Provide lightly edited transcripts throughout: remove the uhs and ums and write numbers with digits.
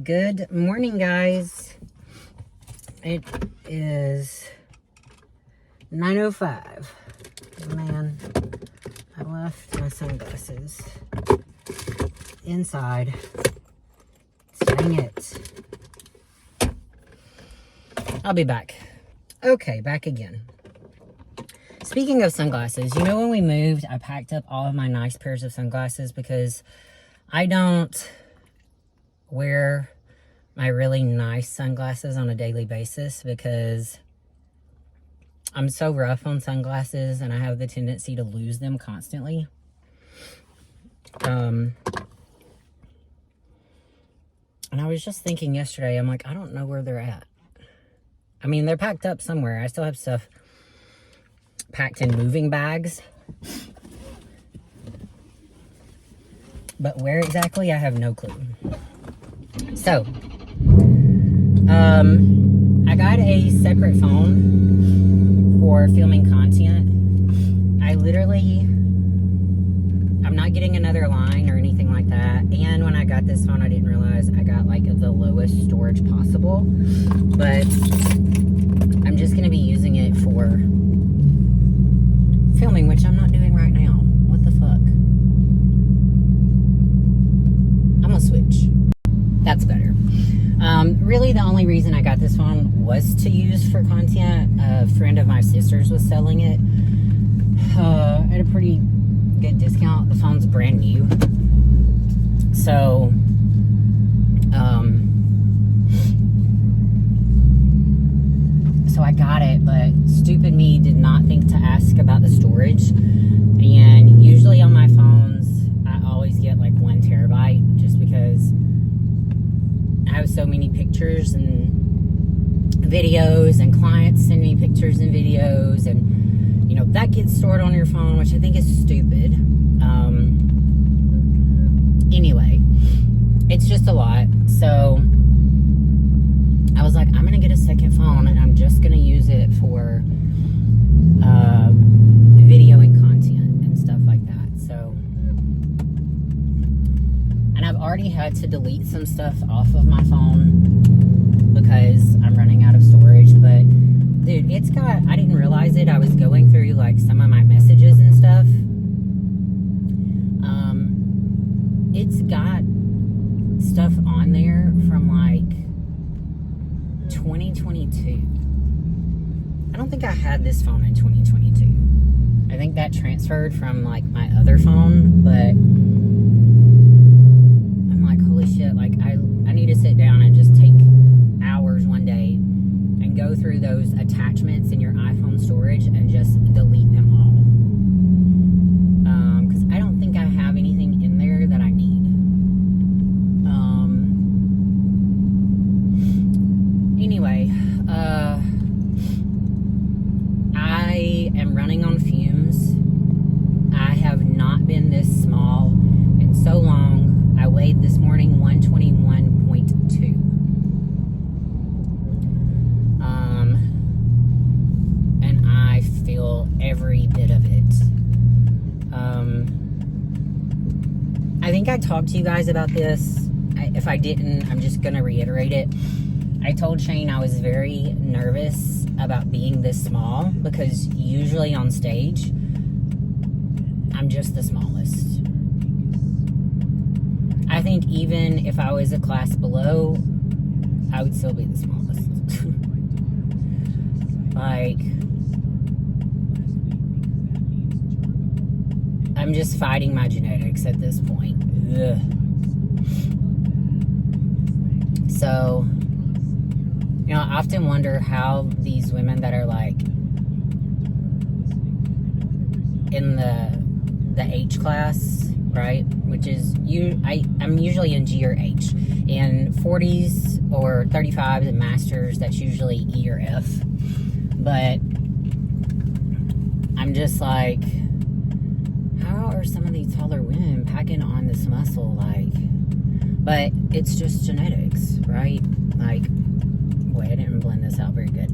Good morning, guys. It is 9:05. Man, I left my sunglasses inside. Dang it. I'll be back. Okay, back again. Speaking of sunglasses, you know when we moved, I packed up all of my nice pairs of sunglasses because I don't wear my really nice sunglasses on a daily basis because I'm so rough on sunglasses and I have the tendency to lose them constantly. And I was just thinking yesterday, I'm like, I don't know where they're at. I mean, they're packed up somewhere. I still have stuff packed in moving bags. But where exactly, I have no clue. So, I got a separate phone for filming content. I'm not getting another line or anything like that. And when I got this phone, I didn't realize I got like the lowest storage possible. But I'm just going to be using it for filming, which I'm not doing right now. What the fuck? I'm going to switch. That's better. Really, the only reason I got this phone was to use for content. A friend of my sister's was selling it at a pretty good discount. The phone's brand new. So, so I got it, but stupid me did not think to ask about the storage. And usually on my phones, I always get like 1 terabyte just because I have so many pictures and videos, and clients send me pictures and videos, and you know that gets stored on your phone, which I think is stupid. Anyway, it's just a lot. So I was like, I'm gonna get a second phone and I'm just gonna use it for videoing content and stuff like that. So, and I've already had to delete some stuff off of my phone because I'm running out of storage. But dude, I didn't realize it. I was going through like some of my messages and stuff. It's got stuff on there from like 2022. I don't think I had this phone in 2022. I think that transferred from like my other phone, but I'm like, holy shit, like I need to sit down and just take hours one day and go through those attachments in your iPhone storage and just delete them all. Because I don't think I have anything in there that I need. Anyway, I am running on fumes. I have not been this small in so long. I weighed this morning 121.2. And I feel every bit of it. I think I talked to you guys about this. If I didn't, I'm just going to reiterate it. I told Shane I was very nervous about being this small because usually on stage, I'm just the smallest. I think even if I was a class below, I would still be the smallest. Like, I'm just fighting my genetics at this point. Ugh. So, you know, I often wonder how these women that are like in the H class, right? Which is I'm usually in G or H. In 40s or 35s and masters, that's usually E or F. But I'm just like, how are some of these taller women packing on this muscle? Like, but it's just genetics, right? Like, wait, I didn't blend this out very good.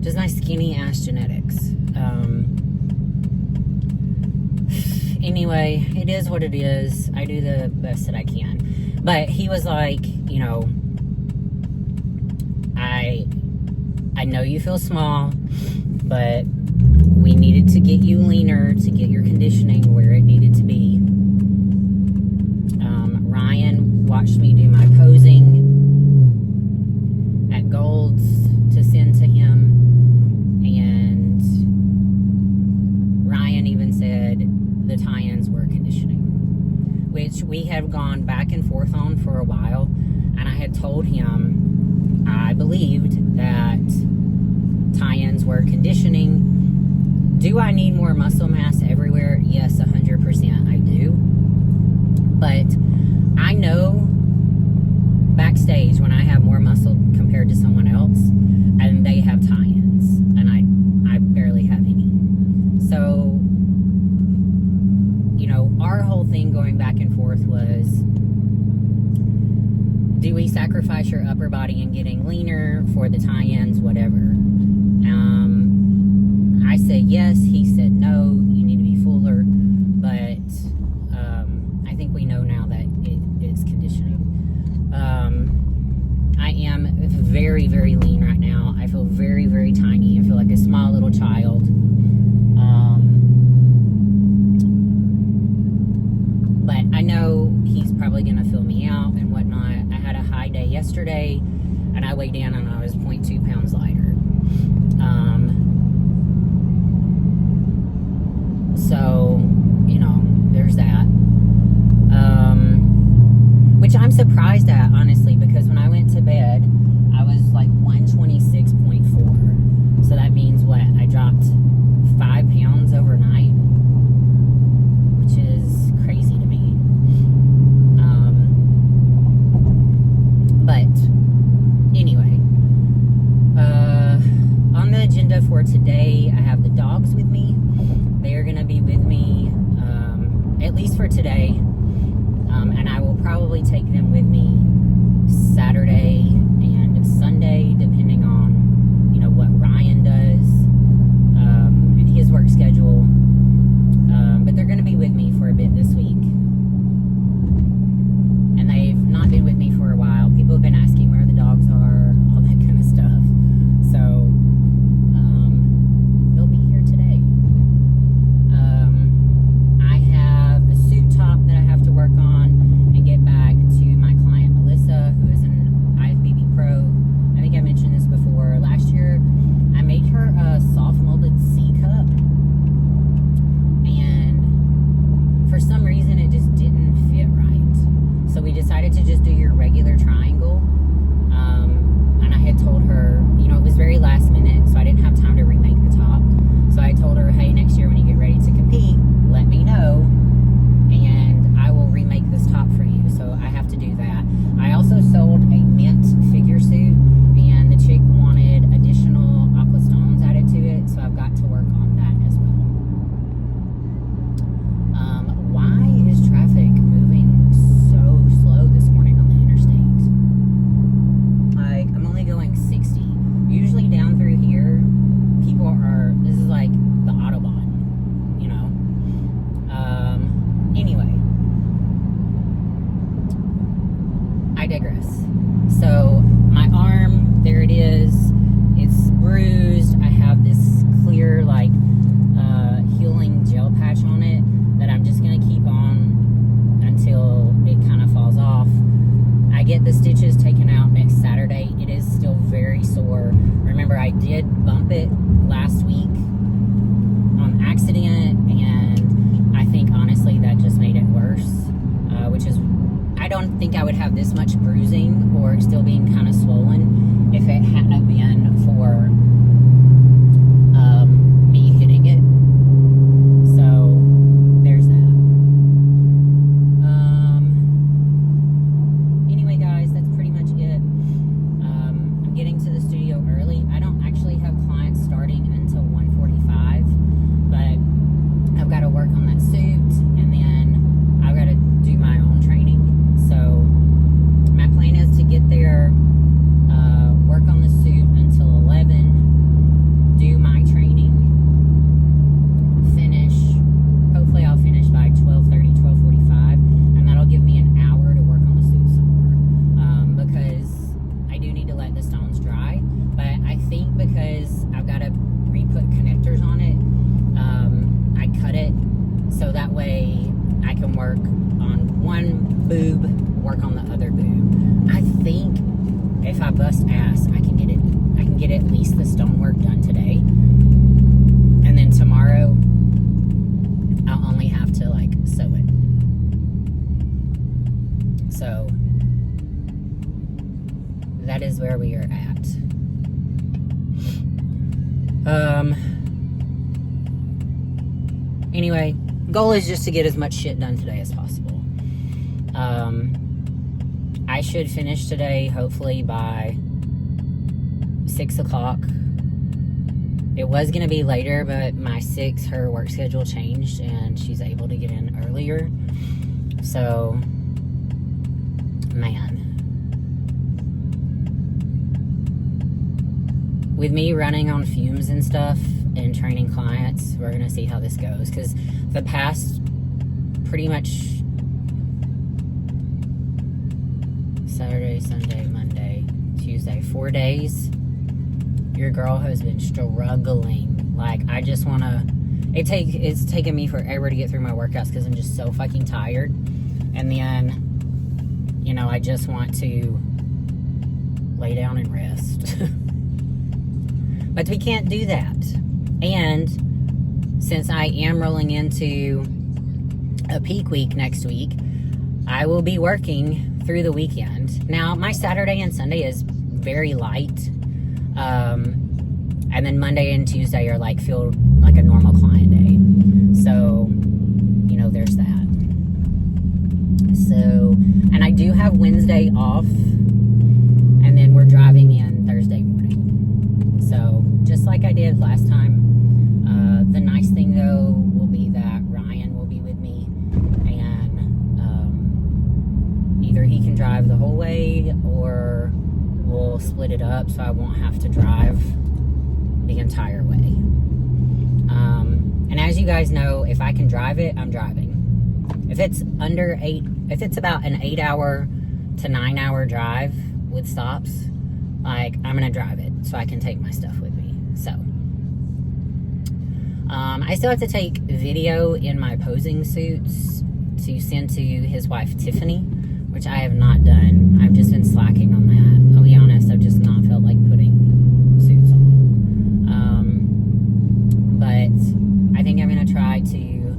Just my skinny ass genetics. anyway, it is what it is. I do the best that I can. But he was like, you know, I know you feel small, but we needed to get you leaner to get your conditioning where it needed to be. Ryan watched me do my posing at Gold's to send to him, and Ryan even said the tie-ins were conditioning, which we had gone back and forth on for a while, and I had told him I believed that tie-ins were conditioning. Do I need more muscle mass everywhere? Yes, 100% I do. But I know backstage when I have more muscle compared to someone else, and they have tie-ins, and I barely have any. So, you know, our whole thing going back and forth was, do we sacrifice your upper body and getting leaner for the tie-ins, whatever? I said yes, he said no, you need to be fuller, but I think we know now that it's conditioning. I am very, very lean right now. I feel very, very tiny. I feel like a small little child. But I know he's probably going to fill me out and whatnot. I had a high day yesterday, and I weighed in and I was 0.2 pounds lighter. So, you know, there's that. Which I'm surprised at, honestly, because when I went to bed, I was like 126.4. So that means what? I dropped 5 pounds overnight, which is crazy to me. But anyway, on the agenda for today, I have the dogs with me. They are going to be with me, at least for today. And I will probably take them with me Saturday and Sunday, depending on, you know, what Ryan does, and his work schedule. But they're going to be with me for a bit this week. And they've not been with me for a while. People have been asking where the dogs are, all that kind of stuff. So, they'll be here today. I have a suit top that I have to work on and get back to my client Melissa, who is an IFBB pro. I think I mentioned this before. Last year, I made her a soft molded C cup, and for some reason, it just didn't fit right. So we decided to just do your regular triangle. And I had told her, you know, it was very last minute, so I didn't have time to remake the top. So I told her, hey, next year when you get ready to compete, let me know, and I will remake this top for you. So I have to do that. I also sold a mint figure suit, and the chick wanted additional aqua stones added to it, so I've got to work on that as well. Why is traffic moving so slow this morning on the interstate? Like, I'm only going 60. Usually down through here, people are, this is like the Autobahn, you know? Anyway, I digress. So, my arm, there it is. It's bruised. I have this clear, like, healing gel patch on it that I'm just going to keep on until it kind of falls off. I get the stitches taken out next Saturday. It is still very sore. Remember, I did bump it last week on accident, and I think honestly that just made it worse, which is, I don't think I would have this much bruising or still being kind of swollen if it hadn't have been for me hitting it. So there's that. Anyway, guys, that's pretty much it. I'm getting to the studio early. I don't actually have clients starting until 1:45, but I've got to work on that suit, and then I've got to do my own training. So my plan is to get there, work on the suit until 11, boob, work on the other boob. I think if I bust ass, I can get at least the stonework done today. And then tomorrow, I'll only have to like sew it. So that is where we are at. Anyway, goal is just to get as much shit done today as possible. I should finish today hopefully by 6 o'clock. It was going to be later, but her work schedule changed and she's able to get in earlier. So, man. With me running on fumes and stuff and training clients, we're going to see how this goes. Because the past pretty much Saturday, Sunday, Monday, Tuesday, 4 days, your girl has been struggling. Like, I just want to... It's taken me forever to get through my workouts because I'm just so fucking tired. And then, you know, I just want to lay down and rest. But we can't do that. And since I am rolling into a peak week next week, I will be working through the weekend. Now, my Saturday and Sunday is very light. And then Monday and Tuesday are like, feel like a normal client day. So, you know, there's that. So, and I do have Wednesday off. And then we're driving in Thursday morning. So, just like I did last time. The nice thing, though, will be that Ryan will be with me. And either he can drive the whole way or we'll split it up so I won't have to drive the entire way. And as you guys know, if I can drive it, I'm driving. If it's about an 8-hour to 9-hour drive with stops, like, I'm gonna drive it so I can take my stuff with me. So I still have to take video in my posing suits to send to his wife Tiffany, which I have not done. I've just been slacking on that. I'll be honest, I've just not felt like putting suits on. But I think I'm gonna try to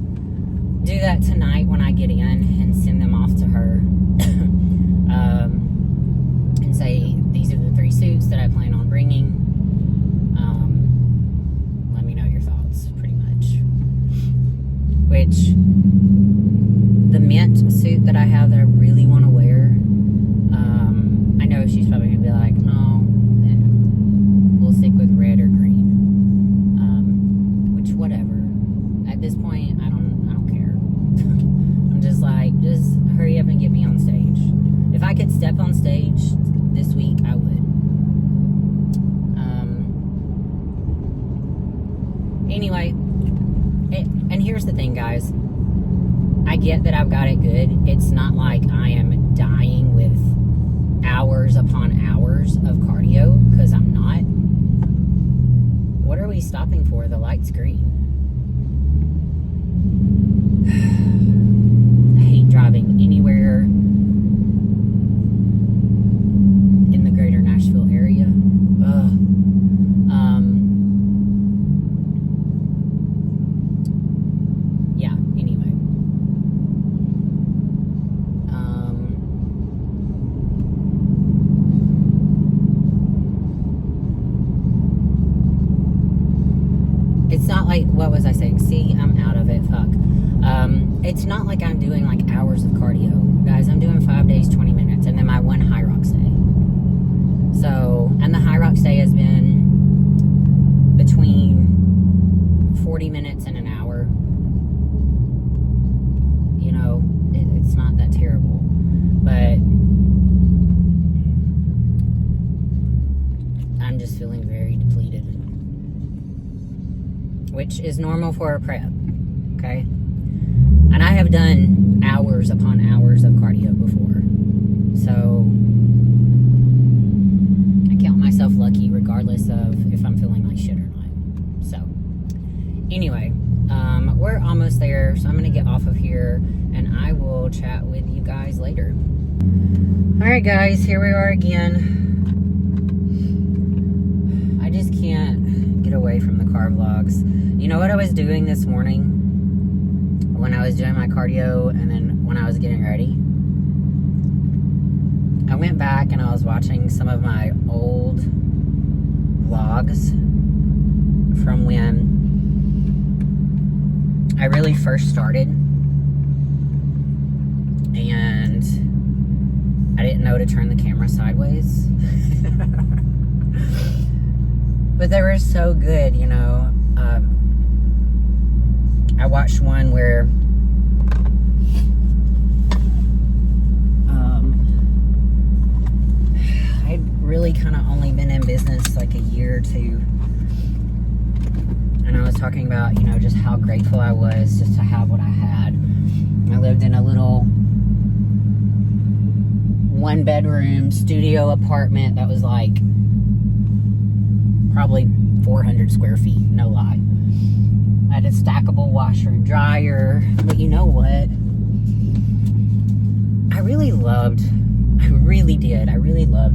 do that tonight when I get in and send them off to her. And say, these are the 3 suits that I plan on bringing. Let me know your thoughts, pretty much. Which, the mint suit that I have that I really want to wear, I know she's probably going to be like, no, we'll stick with red or green. Which, whatever. At this point, I don't care. I'm just like, just hurry up and get me on stage. If I could step on stage this week, I would. Anyway, and here's the thing, guys. I get that I've got it good. It's not like I am dying with hours upon hours of cardio, because I'm not. What are we stopping for? The light's green. I hate driving anywhere in the greater Nashville area. Ugh. Yeah, anyway. It's not like, what was I saying? See, I'm out of it, fuck. It's not like I'm doing like hours of cardio. Guys, I'm doing 5 days, 20 minutes, and then my one high rocks day. So, and the high rocks day has been between 40 minutes and an hour. You know, it's not that terrible. But I'm just feeling very depleted. Which is normal for a prep, okay? And I have done hours upon hours of cardio before. So, I count myself lucky regardless of if I'm feeling like shit or not. So, anyway, we're almost there. So, I'm going to get off of here and I will chat with you guys later. Alright guys, here we are again. I just can't get away from the car vlogs. You know what I was doing this morning when I was doing my cardio and then when I was getting ready? I went back and I was watching some of my old vlogs from when I really first started, and I didn't know to turn the camera sideways. But they were so good, you know. I watched one where I'd really kind of only been in business like a year or two. And I was talking about, you know, just how grateful I was just to have what I had. I lived in a little 1-bedroom studio apartment that was like probably 400 square feet, no lie. I had a stackable washer and dryer, but you know what? I really loved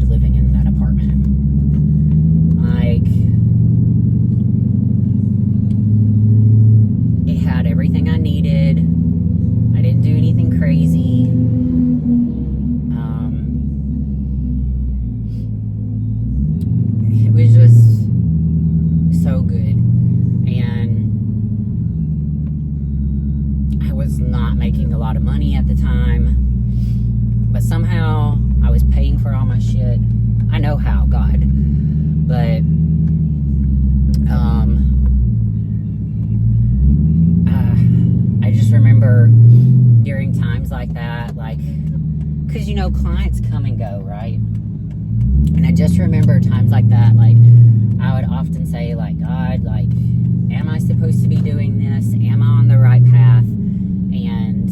living in that apartment. Like, it had everything I needed. I didn't do anything crazy. It was just so good. And I was not making a lot of money at the time, but somehow I was paying for all my shit. I know how, God. But I just remember during times like that, like, because, you know, clients come and go, right? And I just remember times like that, like, I would often say, like, God, like, am I supposed to be doing this? Am I on the right path? And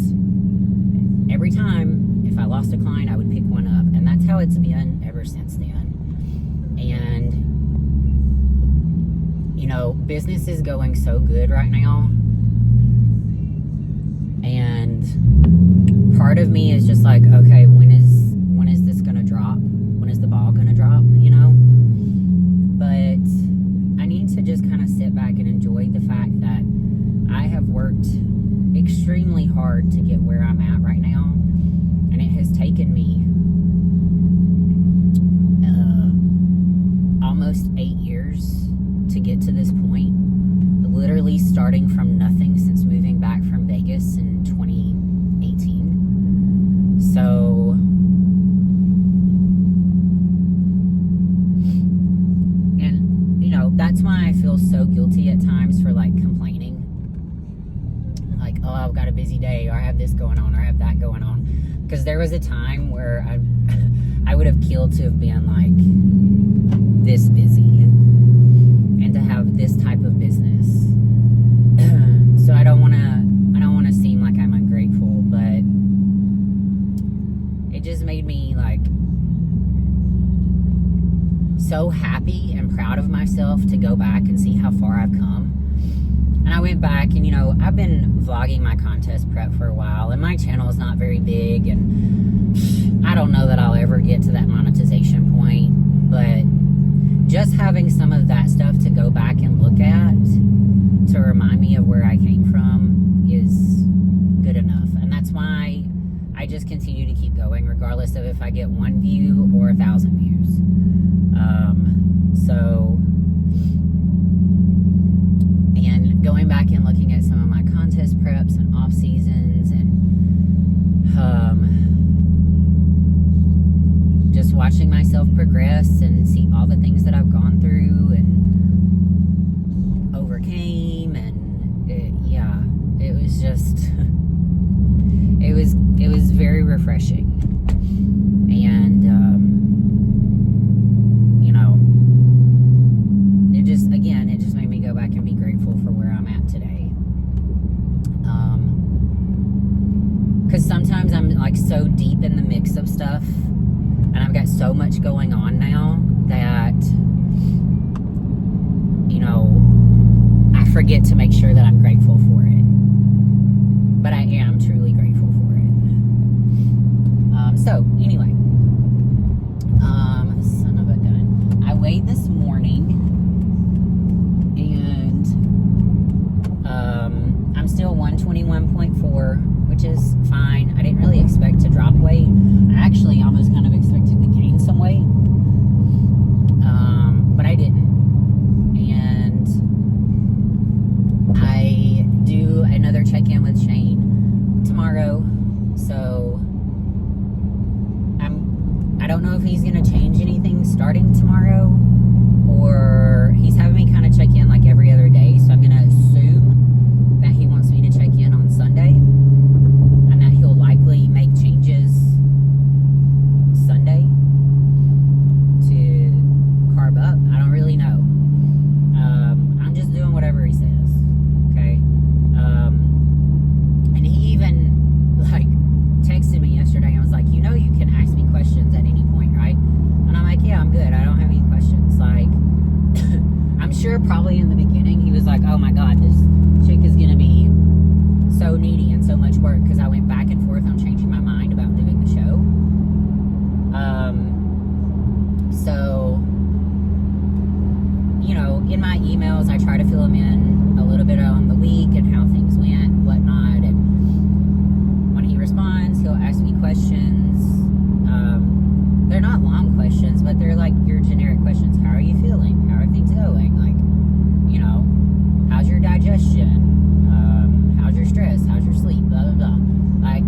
every time, if I lost a client, I would pick one up. And that's how it's been ever since then. And, you know, business is going so good right now. And part of me is just like, okay, when is this gonna drop? When is the ball gonna drop, you know? But I need to just kind of sit back and enjoy the fact that I have worked extremely hard to get where I'm at right now. And it has taken me almost 8 years to get to this point. Literally starting from nothing since moving back from Vegas in 2018. So, and you know, that's why I feel so guilty at times for like complaining. Like, oh, I've got a busy day, or I have this going on, or I have that going on. Because there was a time where I would have killed to have been like this busy and to have this type of business. So I don't want to seem like I'm ungrateful, but it just made me like so happy and proud of myself to go back and see how far I've come. And I went back and, you know, I've been vlogging my contest prep for a while, and my channel is not very big, and I don't know that I'll ever get to that monetization point, but just having some of that stuff to go back and look at to remind me of where I came from is good enough. And that's why I just continue to keep going, regardless of if I get 1 view or 1,000 views. And going back and looking at some of my contest preps and off seasons, and just watching myself progress and see all the things that I've gone through and overcame, and it was just it was very refreshing. And you know, it just made me go back and be grateful for where I'm at today. Because sometimes I'm like so deep in the mix of stuff, and I've got so much going on now that, you know, I forget to make sure that I'm grateful for it. But I am truly grateful for it. So, anyway. Son of a gun. I weighed this morning. And, I'm still 121.4, which is fine. I didn't really expect to drop weight. I actually almost kind of expected to gain some weight. But I didn't. And I do another check-in with Shane tomorrow. So I don't know if he's going to change anything starting tomorrow, or he's having me kind of check in like every other day. So I'm going to assume that he wants me to check in on Sunday, and that he'll likely make changes Sunday to carb up. I don't really know. I'm just doing whatever he says. Okay. And he even like texted me yesterday and was like, you know, you can ask me questions at any point, right? And I'm like, yeah, I'm good. I don't have any questions. Like, I'm sure probably in the beginning he was like, oh my God, this chick is going to be so needy and so much work, because I went back and forth on changing my mind about doing the show. So, you know, in my emails, I try to fill him in a little bit on the week and how things went, whatnot. And when he responds, he'll ask me questions. They're not long questions, but they're like your generic questions. How are you feeling? How are things going? Like, you know, how's your digestion? How's your stress? How's your sleep? Blah, blah, blah. Like,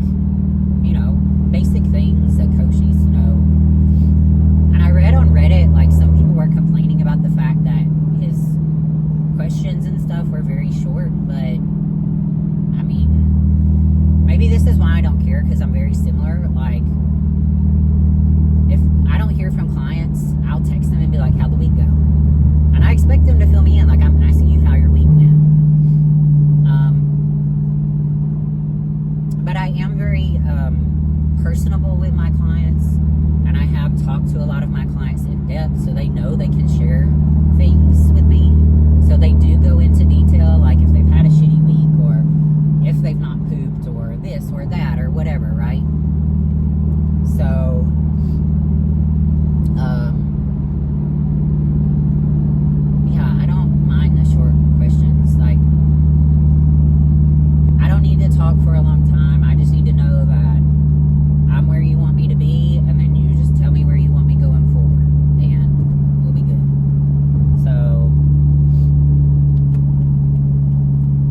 you know, basic things that coach needs to know. And I read on Reddit, like, some people were complaining about the fact that his questions and stuff were very short, but I mean, maybe this is why I don't care, because I'm very similar. Like, if I don't hear from clients, I'll text them and be like, how'd the week go? And I expect them to fill me in, like, I'm asking you how your week went. But I am very personable with my clients, and I have talked to a lot of my clients in depth, so they know they can share things with me. So they do go into detail, like if they've had a shitty week, or if they've not pooped, or this or that, or whatever, right? So, yeah, I don't mind the short questions. Like, I don't need to talk for a long time. I just need to know that I'm where you want me to be, and then you just tell me where you want me going forward, and we'll be good. So,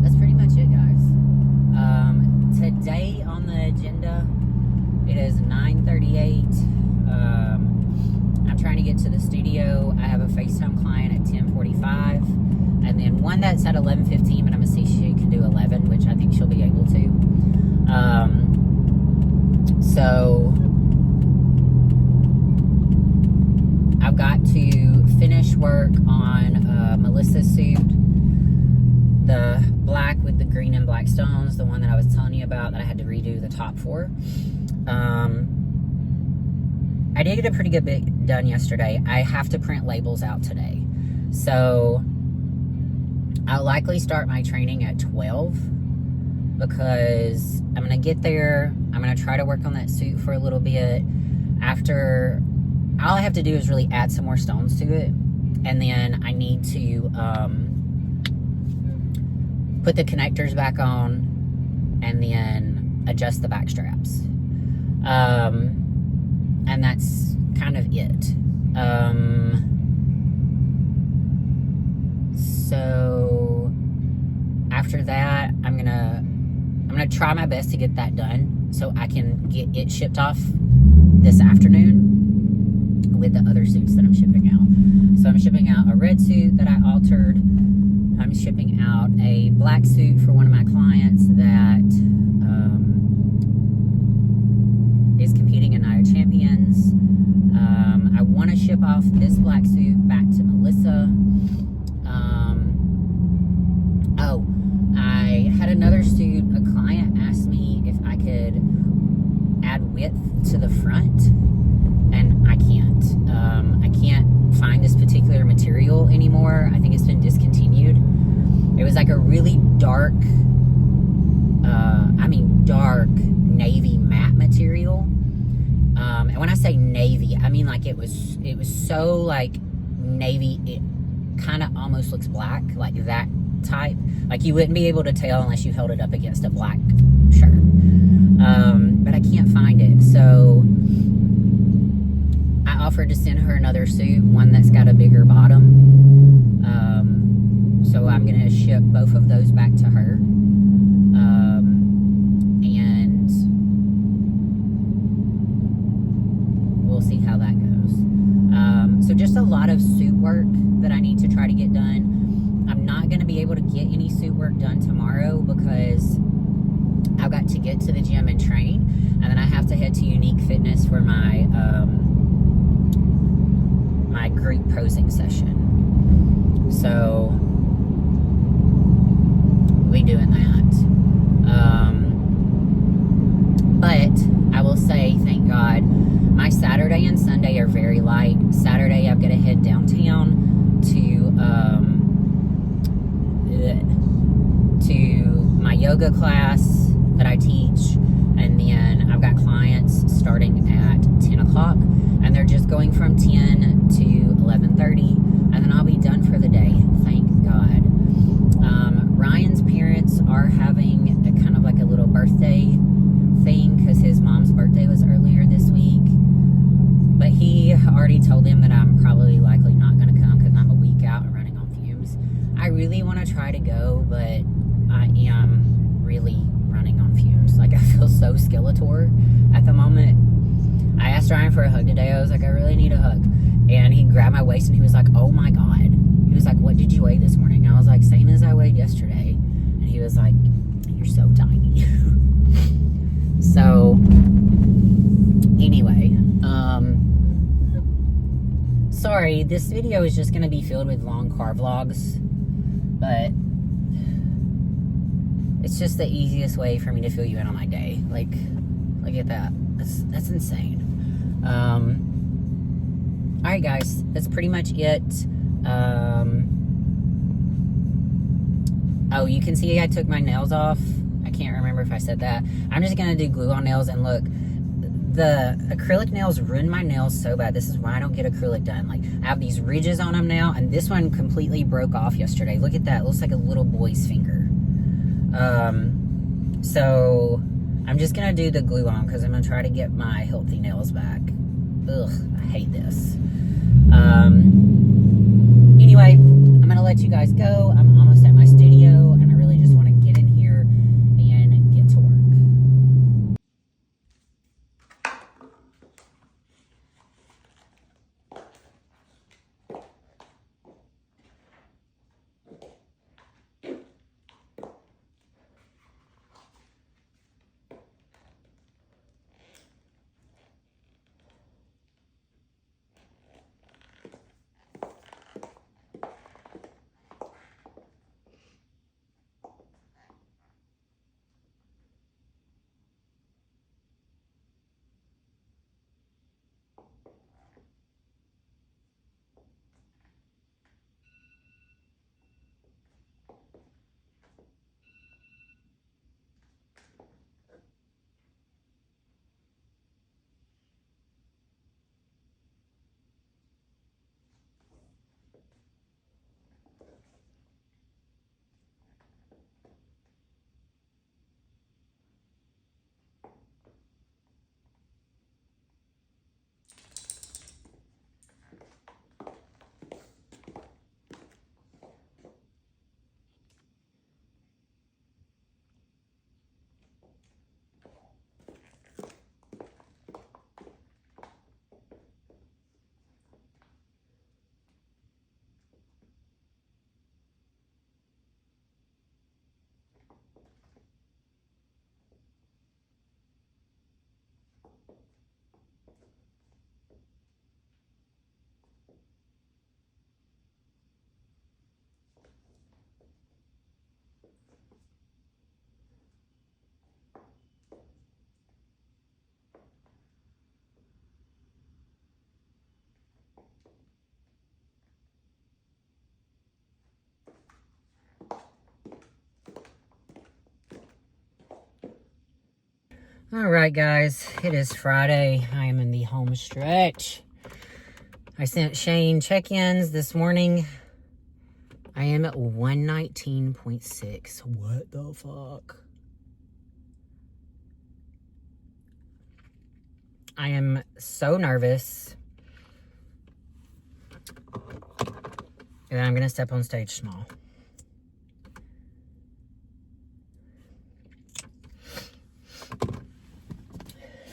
that's pretty much it, guys. Today on the agenda, it is 9:38. I'm trying to get to the studio. I have a FaceTime client at 10:45, and then one that's at 11:15, but I'm gonna see if she can do 11, which I think she'll be able to. So I've got to finish work on Melissa's suit, the black with the green and black stones, the one that I was telling you about that I had to redo the top for. I did get a pretty good bit done yesterday. I have to print labels out today. So I'll likely start my training at 12, because I'm going to get there. I'm going to try to work on that suit for a little bit. After, all I have to do is really add some more stones to it. And then I need to put the connectors back on, and then adjust the back straps. And that's kind of it. So after that, I'm gonna try my best to get that done so I can get it shipped off this afternoon with the other suits that I'm shipping out. So I'm shipping out a red suit that I altered. I'm shipping out a black suit for one of my clients that is competing in Night of Champions. I want to ship off this black suit back to Melissa. I had another suit. A client asked me if I could add width to the front, and I can't. I can't find this particular material anymore. I think it's been discontinued. It was like a really dark, dark navy matte material. And when I say navy, I mean like it was so like navy, it kind of almost looks black, like that type. Like you wouldn't be able to tell unless you held it up against a black shirt. But I can't find it, so I offered to send her another suit, one that's got a bigger bottom. So I'm gonna ship both of those back to her. And we'll see how that goes. So just a lot of suit work that I need to try to get done. I'm not gonna be able to get any suit work done tomorrow because I've got to get to the gym and train, and then I have to head to Unique Fitness for my my group posing session. So we'll be doing that. But I will say, thank God, my Saturday and Sunday are very light. Saturday, I've got to head downtown to my yoga class that I teach, and then I've got clients starting at 10 o'clock, and they're just going from 10 to 11:30, and then I'll be done for the day, thank God. Ryan's parents are having a kind of like a little birthday thing because his mom's birthday was earlier this week, but he already told them that I'm probably likely not going to come because I'm a week out and running on fumes. I really want to try to go, but I am really running on fumes. Like, I feel so skeletor at the moment. I asked Ryan for a hug today. I was like, I really need a hug. And he grabbed my waist and he was like, oh my God. He was like, what did you weigh this morning? And I was like, same as I weighed yesterday. And he was like, you're so tiny. So, anyway, sorry, this video is just going to be filled with long car vlogs, but it's just the easiest way for me to fill you in on my day. Like, look at that. That's insane. Alright guys, that's pretty much it. Oh, you can see I took my nails off. I can't remember if I said that. I'm just gonna do glue on nails, and look, the acrylic nails ruined my nails so bad. This is why I don't get acrylic done. Like, I have these ridges on them now, and this one completely broke off yesterday. Look at that. It looks like a little boy's finger. So I'm just gonna do the glue on because I'm gonna try to get my healthy nails back. Ugh, I hate this. Anyway, I'm gonna let you guys go. I'm almost at my studio, and I really just want to get in here and get to work. All right, guys, it is Friday. I am in the home stretch. I sent Shane check-ins this morning. I am at 119.6. What the fuck? I am so nervous. And I'm going to step on stage small.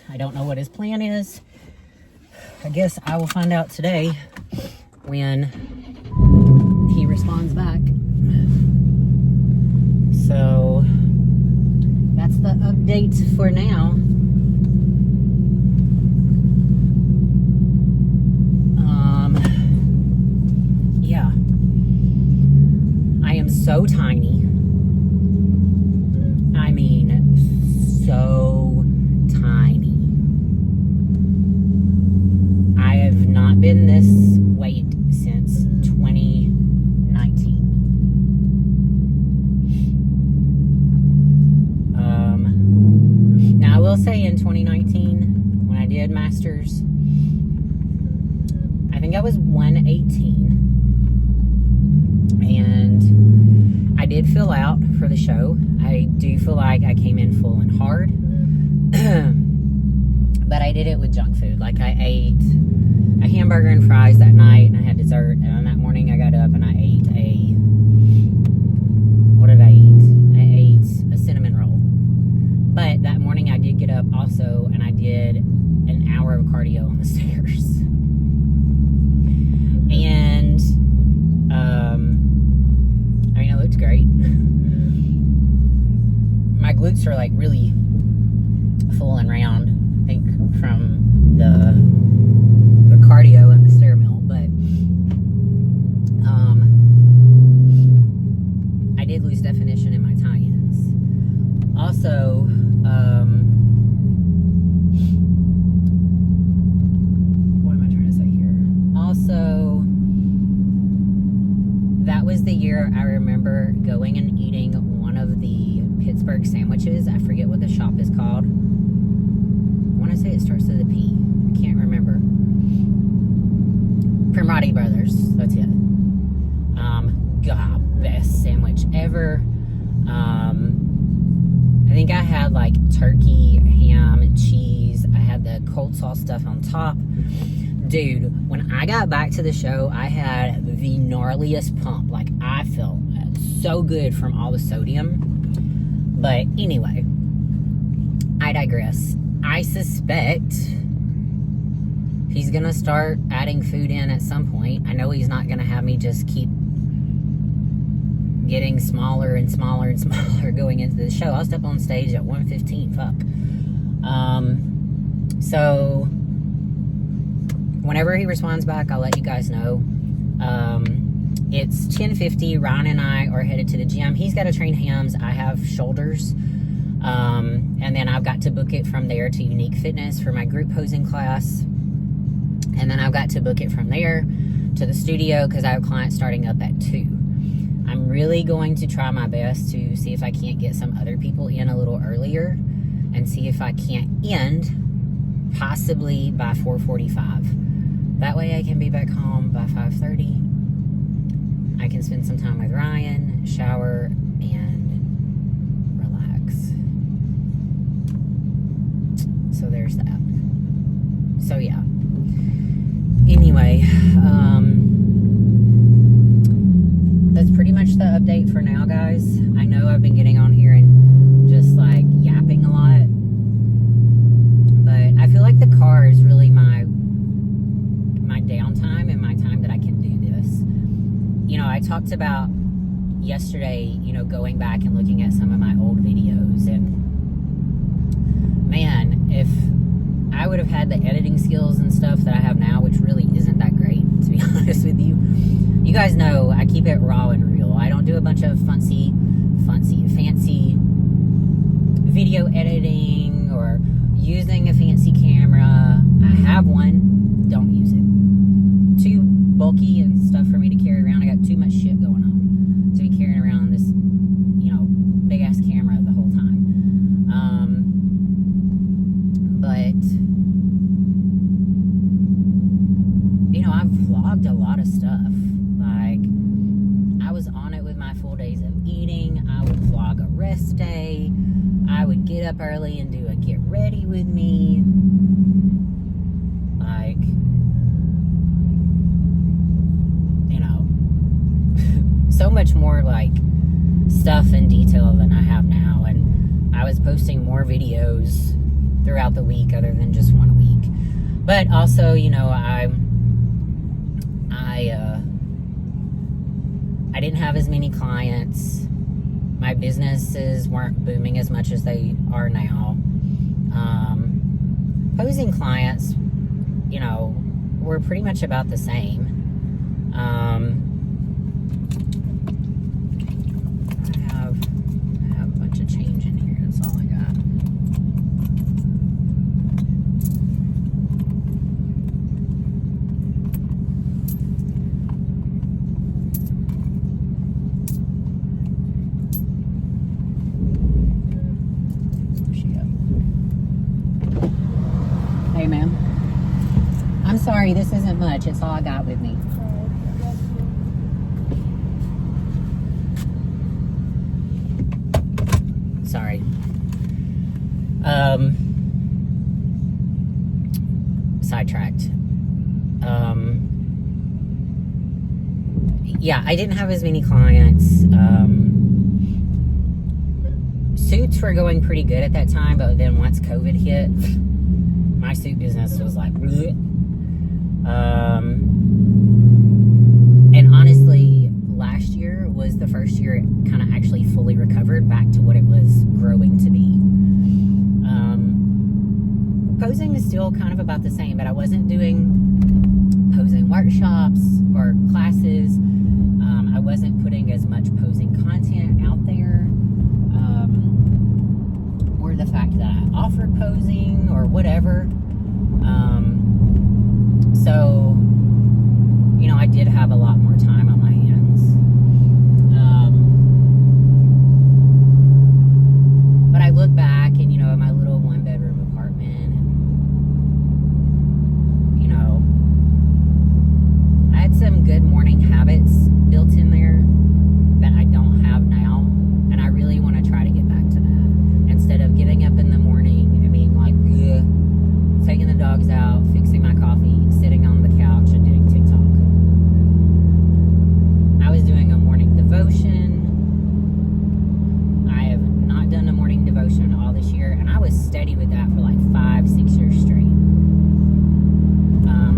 I don't know what his plan is. I guess I will find out today when he responds back. So that's the update for now. Yeah. I am so tiny. I mean, so tiny. I have not been this weight since 2019. Now I will say in 2019, when I did Masters, I think I was 118. And I did fill out for the show. I do feel like I came in full and hard. But I did it with junk food. Like, I ate a hamburger and fries that night, and I had dessert. And on that morning, I got up and I ate what did I eat? I ate a cinnamon roll. But that morning, I did get up also, and I did an hour of cardio on the stairs. And, I mean, it looked great. My glutes are, like, really full and round, I think, from the cardio and the stair mill, but I did lose definition in my tie-ins. Also, what am I trying to say here? Also, that was the year I remember going and eating one of the Pittsburgh sandwiches. I forget what the shop is called. I want to say it starts with a P. I can't remember. Primati Brothers. That's it. God, best sandwich ever. I think I had like turkey, ham, cheese. I had the cold sauce stuff on top. Dude, when I got back to the show, I had the gnarliest pump. Like, I felt so good from all the sodium. But anyway, I digress. I suspect he's going to start adding food in at some point. I know he's not going to have me just keep getting smaller and smaller and smaller going into the show. I'll step on stage at 115. Fuck. So whenever he responds back, I'll let you guys know. It's 10:50. Ryan and I are headed to the gym. He's got to train hams. I have shoulders. And then I've got to book it from there to Unique Fitness for my group posing class. And then I've got to book it from there to the studio because I have clients starting up at 2. I'm really going to try my best to see if I can't get some other people in a little earlier and see if I can't end possibly by 4:45. That way I can be back home by 5:30. I can spend some time with Ryan, shower, and relax. So there's that. So yeah. Anyway, that's pretty much the update for now, guys. I know I've been getting on here and just like yapping a lot, but I feel like the car is really my downtime and my time that I can do this. You know, I talked about yesterday, you know, going back and looking at some of my old videos, and man, if I would have had the editing skills and stuff that I have now, which really isn't that great, to be honest with you. You guys know I keep it raw and real. I don't do a bunch of fancy video editing or using a fancy camera. I have one, don't use it. Too bulky and stuff for me to carry around. I got too much shit going on to be carrying around this, you know, big ass camera the whole time. vlogged a lot of stuff. Like, I was on it with my full days of eating. I would vlog a rest day. I would get up early and do a get ready with me. Like, you know, so much more like stuff in detail than I have now. And I was posting more videos throughout the week other than just one a week. But also, you know, I didn't have as many clients. My businesses weren't booming as much as they are now. Posing clients, you know, were pretty much about the same. I have a bunch of change in here. That's all I got. Hey, ma'am. I'm sorry, this isn't much. It's all I got with me. Sorry. Sidetracked. Yeah, I didn't have as many clients. Suits were going pretty good at that time, but then once COVID hit, my suit business was like, bleh. And honestly, last year was the first year it kind of actually fully recovered back to what it was growing to be. Posing is still kind of about the same, but I wasn't doing posing workshops or classes. I wasn't putting as much posing content out there. Or the fact that I offered posing or whatever. So, you know, I did have a lot more time on my hands. But I look back and, you know, at my little one-bedroom apartment, and, you know, I had some good morning habits built in there that I don't have now, and I really want to try to get back to that. Instead of getting up in the morning and being like, ugh, taking the dogs out, fixing my coffee, sitting on the couch and doing TikTok. I was doing a morning devotion. I have not done a morning devotion all this year, and I was steady with that for like 5-6 years straight.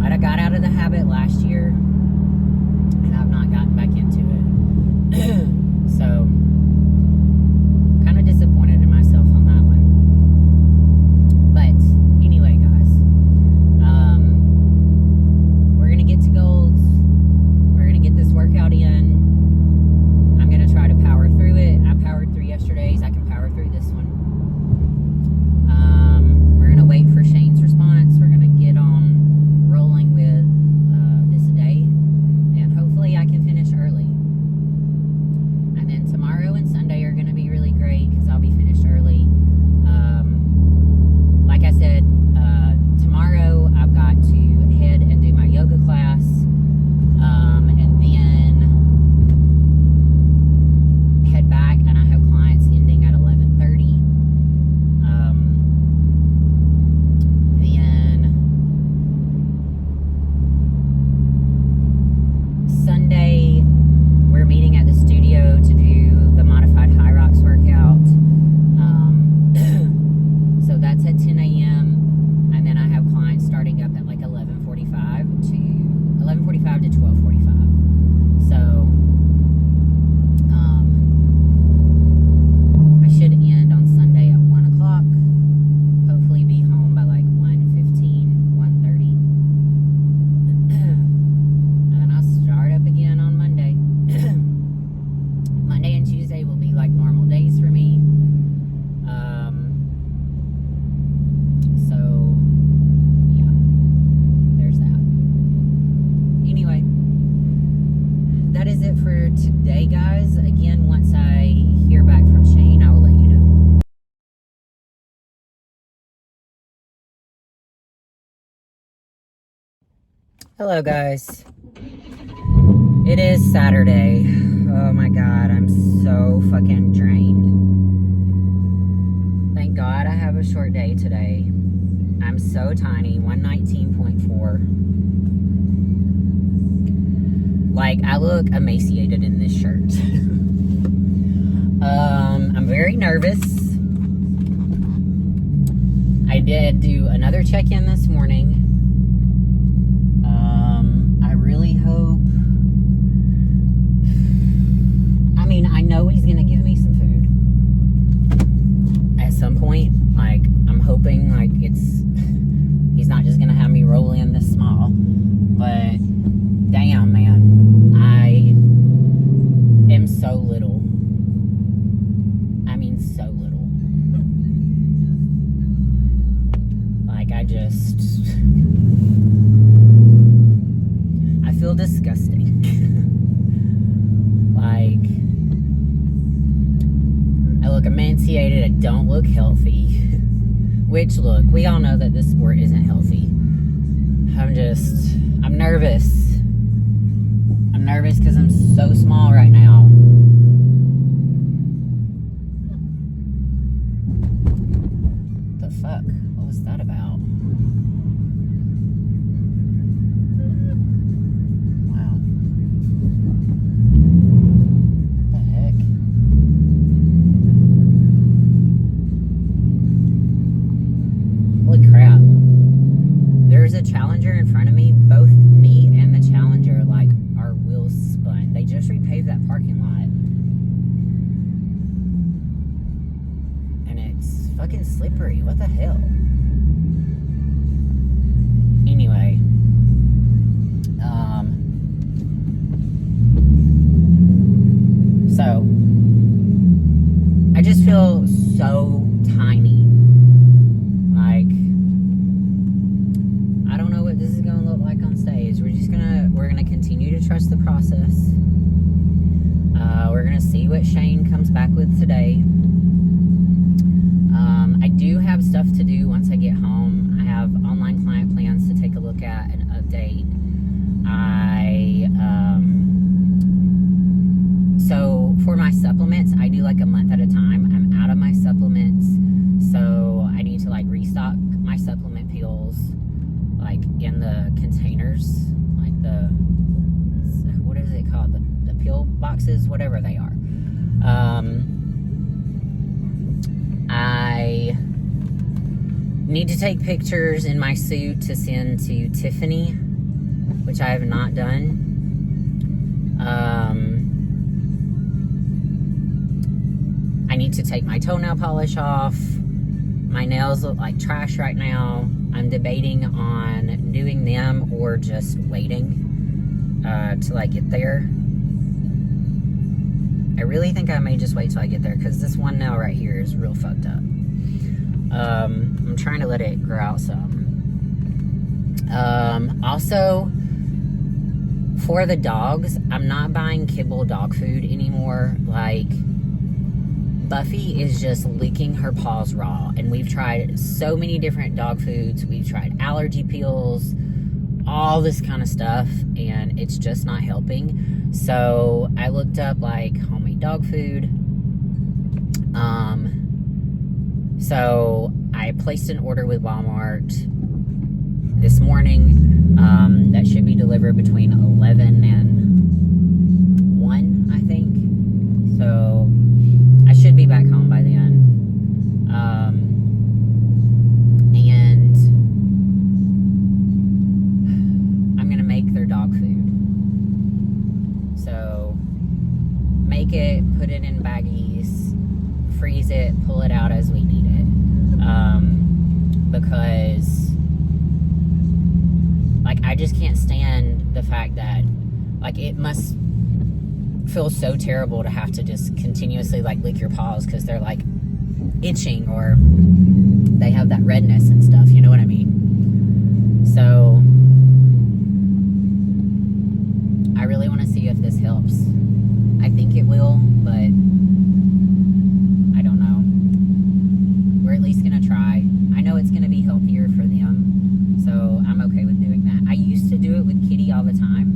I got out of the habit last year, and I've not gotten back into it. So, kind of disappointed in myself on that one. But anyway, guys, we're gonna get to golds. We're gonna get this workout in. I'm gonna try to power through it. I powered through yesterday's. I can power through this one. We're gonna wait for Shane's response. We're gonna get on rolling with this day, and hopefully I can finish early. And then tomorrow and Sunday are gonna be really great because I'll be finished early. Like I said, tomorrow I've got to head and do my yoga class, and then head back, and I have clients ending at 11:30. Then Sunday we're meeting at the studio to do the modified high rocks workout. So that's at 10 a.m. and then I have clients starting up at like 11:45 to 12:45. So I should end on Sunday at 1 o'clock. Hopefully be home by like 1:15, 1:30. And then I'll start up again on Monday. Monday and Tuesday will be like normal days for me. So yeah, there's that. Anyway, that is it for today, guys. Again, once I hear back from Shane, I will let you know. Hello, guys. It is Saturday. Oh my God, I'm so fucking drained. Thank God I have a short day today. I'm so tiny, 119.4. Like, I look emaciated in this shirt. I'm very nervous. I did do another check-in this morning. I really hope... I mean, I know he's gonna give me some food at some point. Like, I'm hoping, like, he's not just gonna have me roll in this small. But, damn, man, I am so little. I mean, so little. Like, I feel disgusting. Like, I look emaciated, I don't look healthy. Which, look, we all know that this sport isn't healthy. I'm nervous. I'm nervous because I'm so small right now. The fuck? What was that about? Wow. What the heck? Holy crap. There's a Challenger in front of me. Both me and the Challenger, like, our wheels spun. They just repaved that parking lot. And it's fucking slippery. What the hell? Anyway. So, I just feel so tiny. Like, I don't know what this is going to look like on stage. We're gonna continue to trust the process. We're gonna see what Shane comes back with today. I do have stuff to do once I get home. I have online client plans to take a look at and update. So for my supplements, I do like a month at a time. I'm out of my supplements, so I need to like restock my supplement pills, like in the containers, like the, what is it called? The pill boxes, whatever they are. I need to take pictures in my suit to send to Tiffany, which I have not done. I need to take my toenail polish off. My nails look like trash right now. I'm debating on doing them or just waiting till I get there. I really think I may just wait till I get there because this one nail right here is real fucked up. I'm trying to let it grow out some. Also, for the dogs, I'm not buying kibble dog food anymore. Like, Buffy is just licking her paws raw, and we've tried so many different dog foods. We've tried allergy pills, all this kind of stuff, and it's just not helping. So I looked up like homemade dog food. So I placed an order with Walmart this morning. That should be delivered between 11 and 1, I think. So I should be back home by then. And I'm gonna make their dog food. So make it, put it in baggies, freeze it, pull it out as we need it. Because like, I just can't stand the fact that, like, it must feel so terrible to have to just continuously like lick your paws because they're like itching or they have that redness and stuff, you know what I mean? So I really want to see if this helps. I think it will, but I don't know. We're at least gonna try. I know it's gonna be healthier for them, so I'm okay with doing that. I used to do it with Kitty all the time.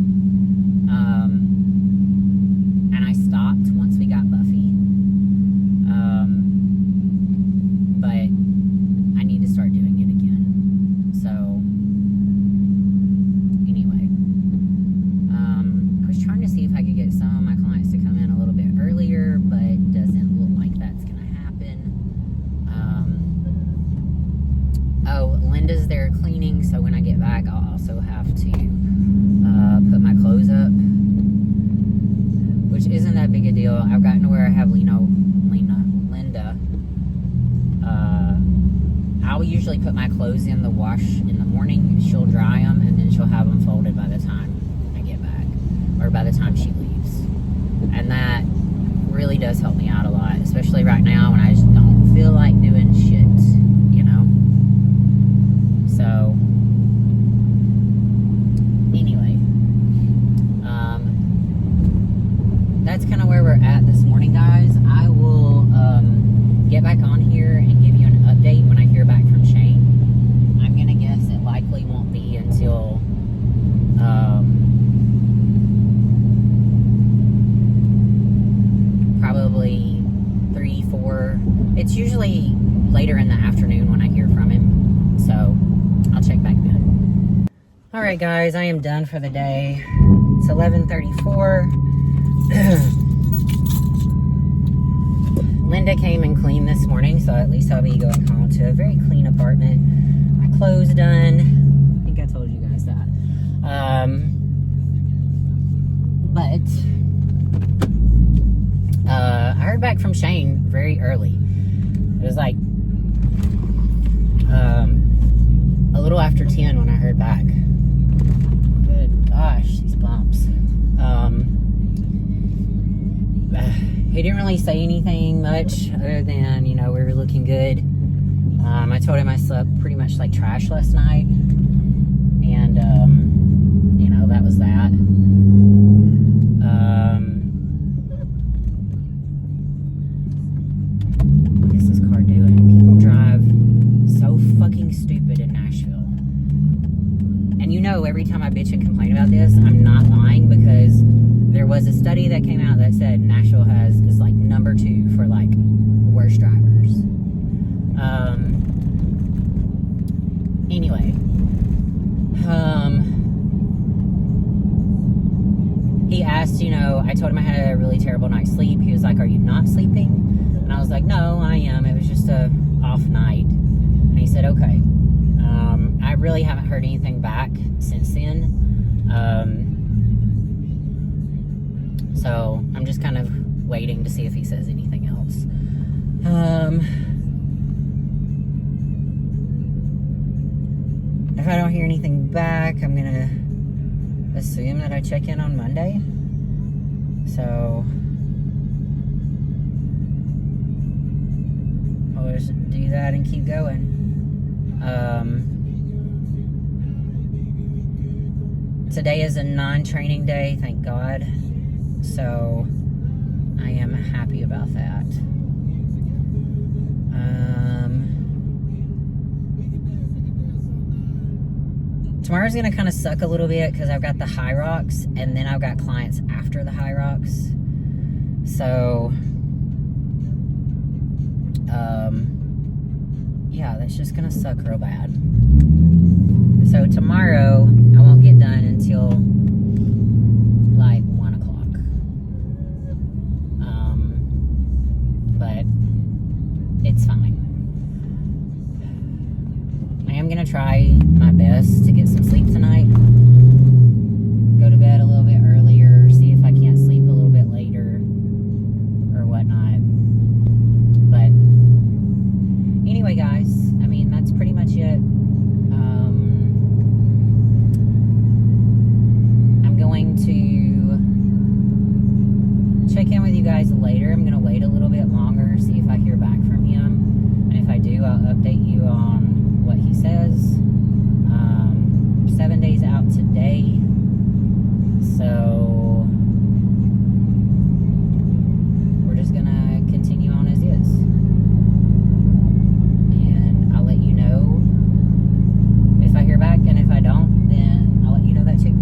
usually put my clothes in the wash in the morning. She'll dry them, and then she'll have them folded by the time I get back, or by the time she leaves. And that really does help me out a lot, especially right now when I just don't feel like doing shit, you know? So, anyway, that's kind of where we're at this morning, guys. I will get back on here and give you an update when I hear back from Shane. I'm gonna guess it likely won't be until probably 3, 4. It's usually later in the afternoon when I hear from him, so I'll check back then. All right, guys, I am done for the day. It's 11:34. Linda came and cleaned this morning, so at least I'll be going home to a very clean apartment. My clothes done. I think I told you guys that. But I heard back from Shane very early. It was like a little after 10 when I heard back. Good gosh, these bumps. He didn't really say anything much other than, you know, we were looking good. I told him I slept pretty much like trash last night. And, you know, that was that. What is this car doing? People drive so fucking stupid in Nashville. And you know, every time I bitch and complain about this, I'm not lying, because there was a study that came out that said Nashville is like number 2 for like worst drivers. Anyway, he asked, you know, I told him I had a really terrible night's sleep. He was like, "Are you not sleeping?" And I was like, "No, I am. It was just a off night." And he said, "Okay." I really haven't heard anything back since then. So I'm just kind of waiting to see if he says anything else. If I don't hear anything back, I'm gonna assume that I check in on Monday. So I'll just do that and keep going. Today is a non-training day, thank God. So I am happy about that. Tomorrow's gonna kind of suck a little bit because I've got the high rocks, and then I've got clients after the high rocks. So yeah, that's just gonna suck real bad. So tomorrow I won't get done until like 1 o'clock. But it's fine. I am gonna try my best to get some sleep tonight. Go to bed a little bit earlier, see if I can't sleep a little bit later or whatnot. But anyway, guys, I mean, that's pretty much it. I'm going to check in with you guys later. I'm going to wait a little bit longer, see if I hear back from him. And if I do, I'll update you on what he says. 7 days out today. So we're just going to continue on as is. And I'll let you know if I hear back, and if I don't, then I'll let you know that too.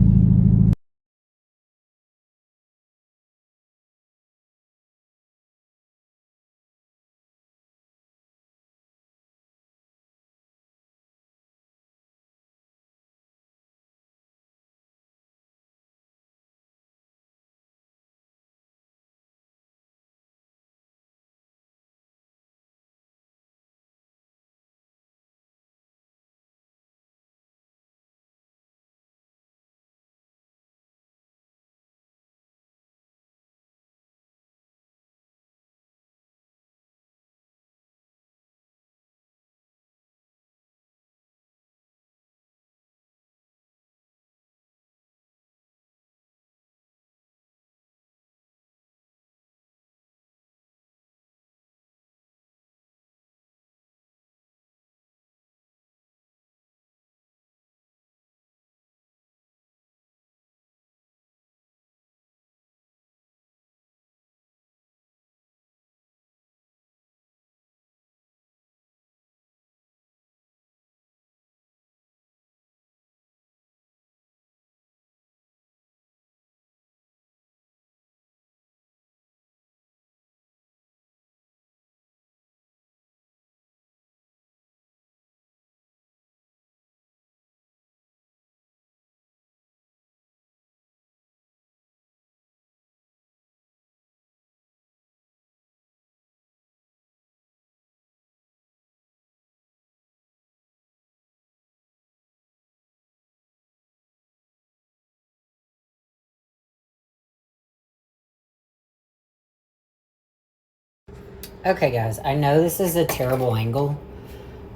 Okay, guys, I know this is a terrible angle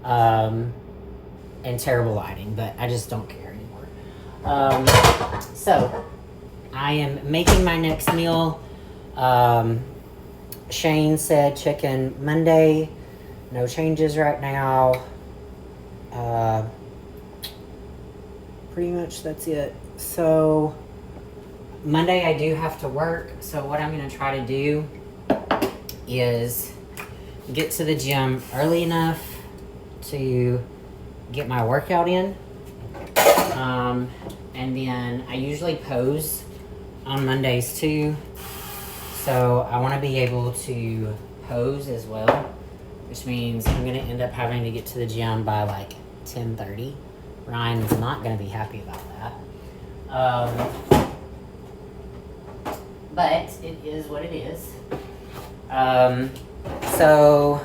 and terrible lighting, but I just don't care anymore. So, I am making my next meal. Shane said chicken Monday. No changes right now. Pretty much that's it. So, Monday I do have to work. So, what I'm going to try to do is get to the gym early enough to get my workout in. And then I usually pose on Mondays too. So I want to be able to pose as well, which means I'm going to end up having to get to the gym by like 10:30. Ryan's not going to be happy about that. But it is what it is. So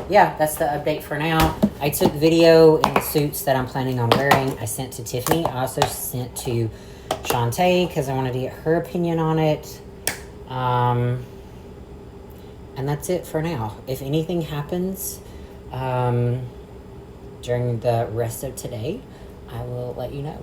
yeah, that's the update for now. I took video in the suits that I'm planning on wearing. I sent to Tiffany. I also sent to Shantae because I wanted to get her opinion on it. And that's it for now. If anything happens during the rest of today, I will let you know.